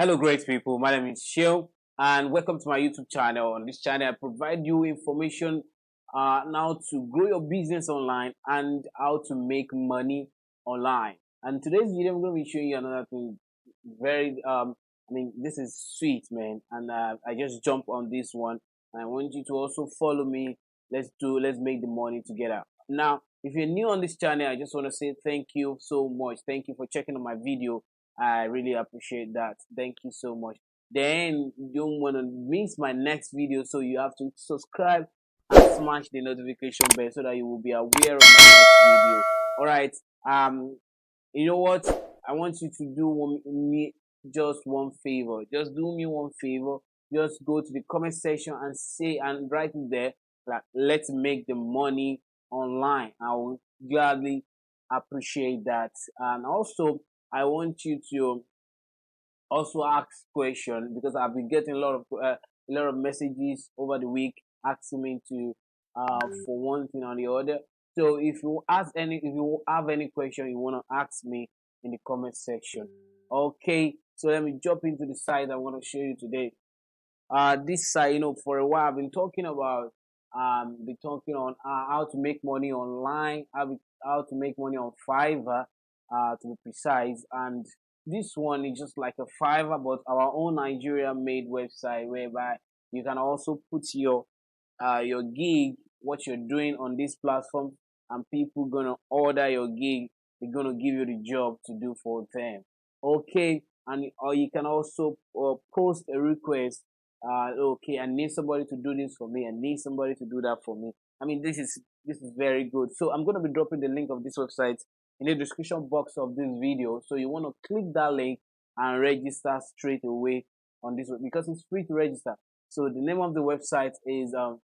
Hello, great people. My name is Seun, and welcome to my YouTube channel. On this channel, I provide you information now to grow your business online and how to make money online. And today's video, I'm going to be showing you another thing. This is sweet, man. And I just jump on this one, and I want you to also follow me. Let's make the money together. Now, if you're new on this channel, I just want to say thank you so much. Thank you for checking on my video. I really appreciate that. Thank you so much. Then you don't want to miss my next video, so you have to subscribe and smash the notification bell so that you will be aware of my next video. All right. You know what? I want you to do me just one favor. Just do me one favor. Just go to the comment section and say and write it there like let's make the money online. I will gladly appreciate that. And also I want you to also ask questions because I've been getting a lot of messages over the week asking me to for one thing or the other. So if you have any question you want to ask me in the comment section. Okay, so let me jump into the site I want to show you today. This site, for a while I've been talking about been talking on how to make money online, how to make money on Fiverr, to be precise. And this one is just like a Fiverr, but our own Nigeria made website whereby you can also put your gig, what you're doing on this platform, and people gonna order your gig. They're gonna give you the job to do for them. Okay, and or you can also post a request. Okay, I need somebody to do this for me. I need somebody to do that for me. I mean, this is very good. So I'm gonna be dropping the link of this website in the description box of this video. So you want to click that link and register straight away on this because it's free to register. So the name of the website is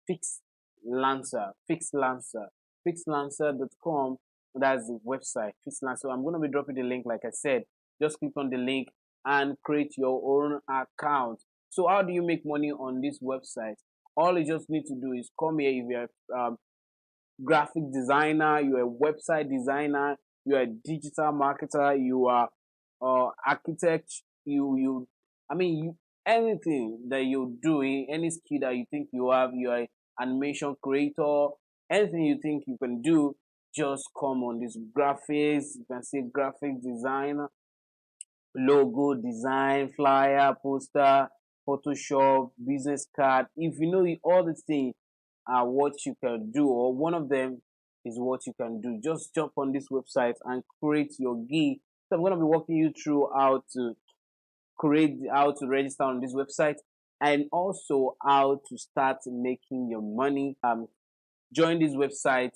Fixlancer, Fixlancer.com. That's the website, Fixlancer. So I'm going to be dropping the link, like I said. Just click on the link and create your own account. So how do you make money on this website? All you just need to do is come here if you're graphic designer, you're a website designer, you're a digital marketer, you are architect, you anything that you're doing, any skill that you think you have, you're an animation creator, anything you think you can do, just come on this graphics. You can see graphic designer, logo design, flyer, poster, Photoshop, business card. If you know all the things are what you can do, or one of them is what you can do, just jump on this website and create your gig. So I'm going to be walking you through how to register on this website, and also how to start making your money. Join this website.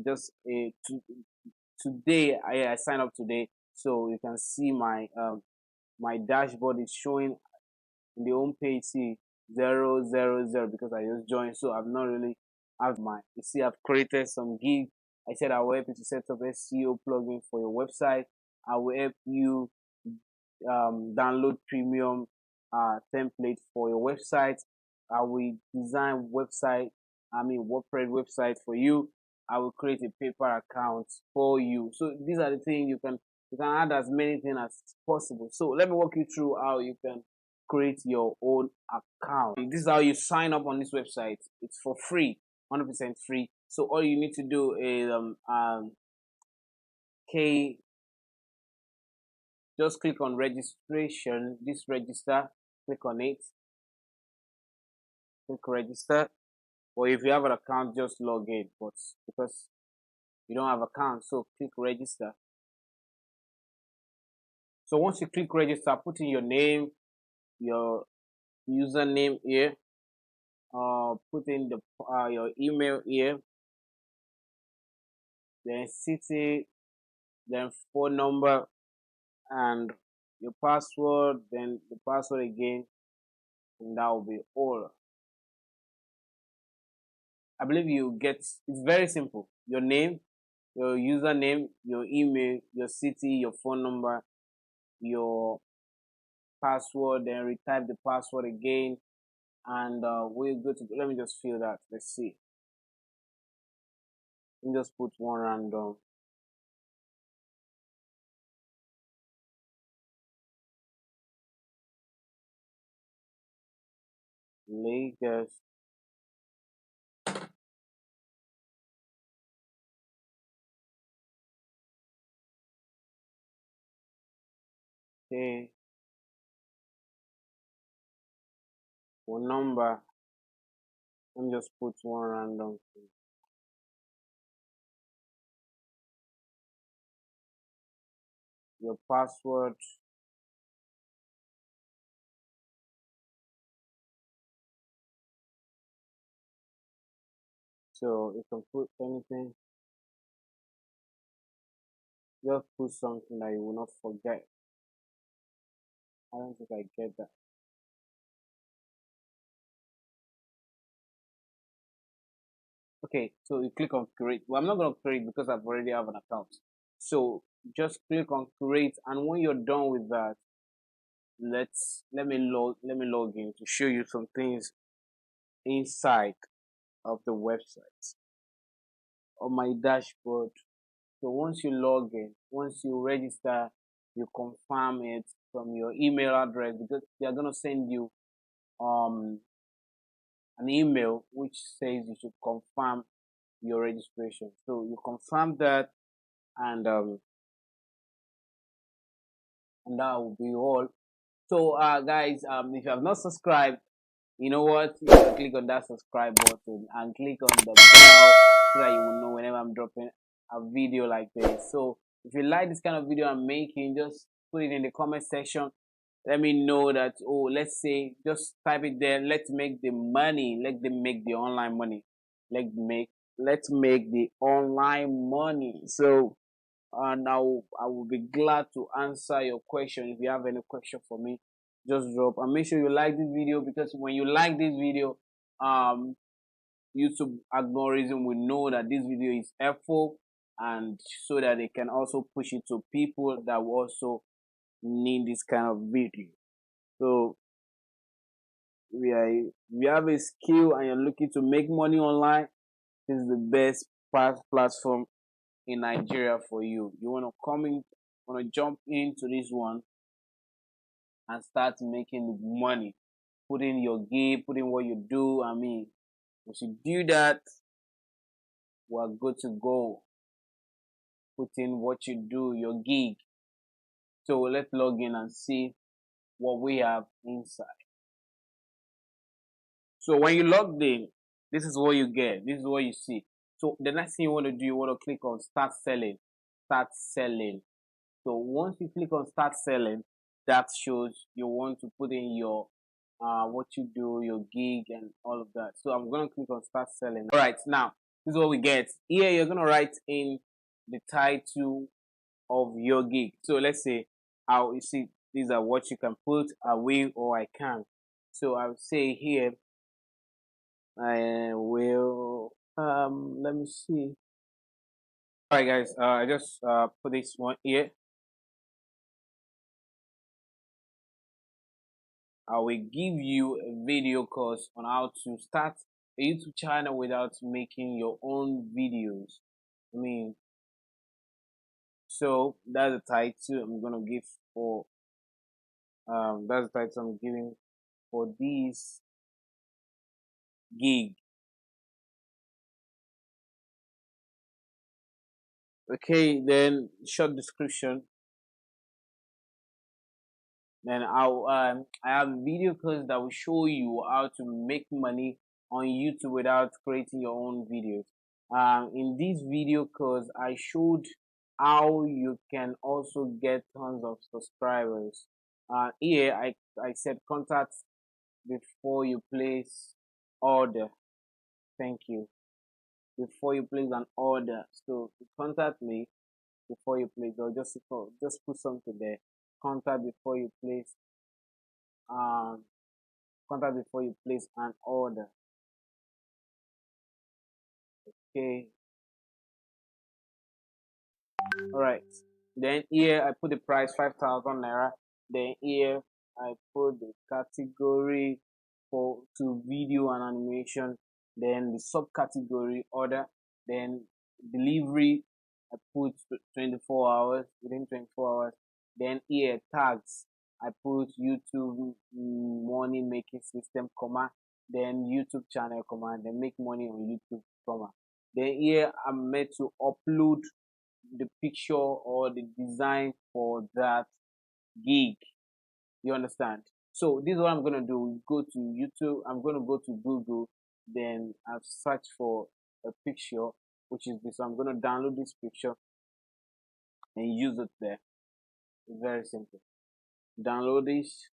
Just today I signed up today, so you can see my dashboard is showing in the home page. See 000 because I just joined, so I've not really have my. You see, I've created some gigs. I said I will help you to set up SEO plugin for your website. I will help you download premium template for your website. I will design WordPress website for you. I will create a paper account for you. So these are the things you can add as many things as possible. So let me walk you through how you can create your own account. This is how you sign up on this website. It's for free, 100% free. So all you need to do is K just click on registration, this register, click on it, click register. Or if you have an account, just log in, but because you don't have account, so click register. So once you click register, put in your name, your username here, put in your email here, then city, then phone number, and your password, then the password again, and that will be all. I believe you get. It's very simple. Your name, your username, your email, your city, your phone number, your password, then retype the password again, and we're good to go. Let me just fill that. Let's see. Let me just put one random. Lagos. Okay, phone number. Let me just put one random thing. Your password. So you can put anything. Just put something that you will not forget. I don't think I get that. Okay, so you click on create. Well, I'm not gonna create because I've already have an account. So just click on create, and when you're done with that, let me log in to show you some things inside of the website on my dashboard. So once you log in, once you register, you confirm it from your email address because they are gonna send you um an email which says you should confirm your registration. So you confirm that, and that will be all. So guys, if you have not subscribed, you know what, you can click on that subscribe button and click on the bell so that you will know whenever I'm dropping a video like this. So if you like this kind of video I'm making, just put it in the comment section. Let me know that, oh, let's say, just type it there, let's make the money, let them make the online money, let's make the online money. So and I will be glad to answer your question. If you have any question for me, just drop, and make sure you like this video, because when you like this video, um YouTube algorithm will know that this video is helpful, and so that they can also push it to people that will also need this kind of video. So we have a skill and you're looking to make money online, this is the best platform in Nigeria for you. You want to jump into this one and start making money. Put in your gig, put in what you do. I mean, once you do that, we're good to go. Put in what you do, your gig. So let's log in and see what we have inside. So when you log in, this is what you get. This is what you see. So the next thing you want to do, you want to click on start selling. Start selling. So once you click on start selling, that shows you want to put in your what you do, your gig, and all of that. So I'm gonna click on start selling. All right, now this is what we get. Here you're gonna write in the title of your gig. So let's say, how you see, these are what you can put away or I can. So I'll say here, I will let me see. All right, guys. I just put this one here. I will give you a video course on how to start a YouTube channel without making your own videos. I mean, so that's the title I'm gonna give for that's the title I'm giving for this gig. Okay, then short description. Then I have a video course that will show you how to make money on YouTube without creating your own videos. In this video course, I showed how you can also get tons of subscribers. Here I said contact before you place order. Thank you. Before you place an order, so to contact me before you place, or just put something there. Contact before you place um contact before you place an order. Okay, all right. Then here I put the price 5,000 naira. Then here I put the category for to video and animation. Then the subcategory order. Then delivery I put 24 hours, within 24 hours. Then here tags I put YouTube money making system, comma. then YouTube channel command, then make money on YouTube command. Then here I'm meant to upload the picture or the design for that gig. You understand? So this is what I'm gonna do. Go to YouTube. I'm gonna go to Google. Then I've searched for a picture, which is this. So I'm gonna download this picture and use it there. It's very simple. Download this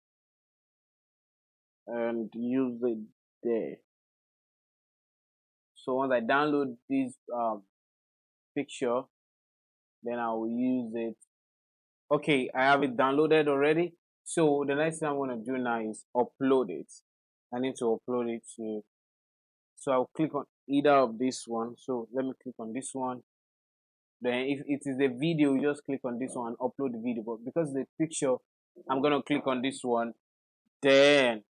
and use it there. So once I download this picture, then I will use it. Okay, I have it downloaded already. So the next thing I'm gonna do now is upload it. I need to upload it to. So I'll click on either of this one. So let me click on this one. Then if it is a video, you just click on this one and upload the video. But because the picture, I'm gonna click on this one. Then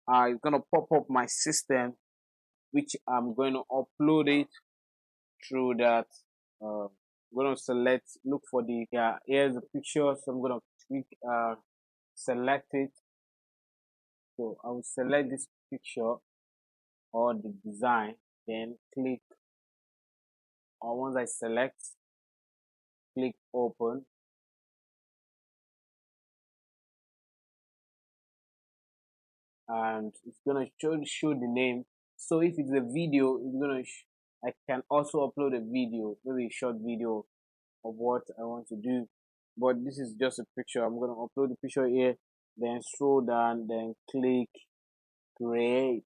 it's gonna pop up my system, which I'm going to upload it through that. I'm gonna select, look for the, yeah, here's the picture. So I'm gonna click, select it. So I will select this picture or the design, then click, or once I select, click open. And it's gonna show the name. So if it's a video, it's gonna I can also upload a video, maybe a short video of what I want to do. But this is just a picture. I'm gonna upload the picture here, then scroll down, then click create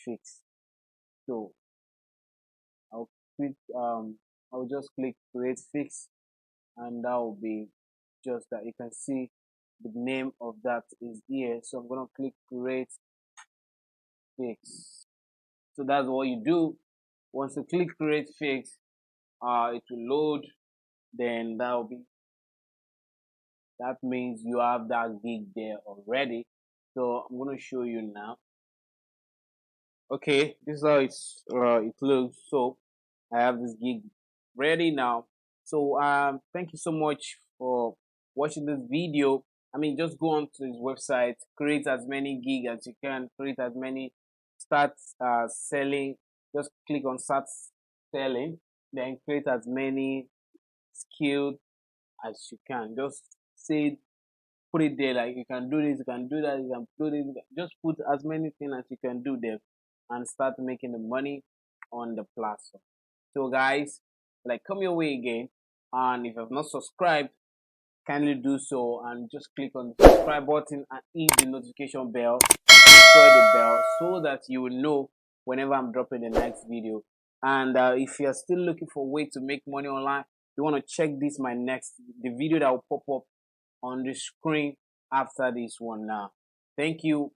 fix. So I'll click I'll just click create fix, and that will be just that. You can see the name of that is here. So I'm gonna click create fix. So that's what you do. Once you click create fix, it will load. Then that means you have that gig there already. So I'm gonna show you now. Okay, this is how it looks. So I have this gig ready now. So thank you so much for watching this video. I mean, just go on to his website, create as many gig as you can, create as many, start selling. Just click on start selling, then create as many skilled as you can. Just say, put it there, like you can do this, you can do that, you can do this. Just put as many things as you can do there and start making the money on the platform. So guys, like, come your way again, and if you have not subscribed, kindly do so and just click on the subscribe button and hit the notification bell, destroy the bell, so that you will know whenever I'm dropping the next video. And if you're still looking for a way to make money online, you want to check this, the video that will pop up on the screen after this one now. Thank you.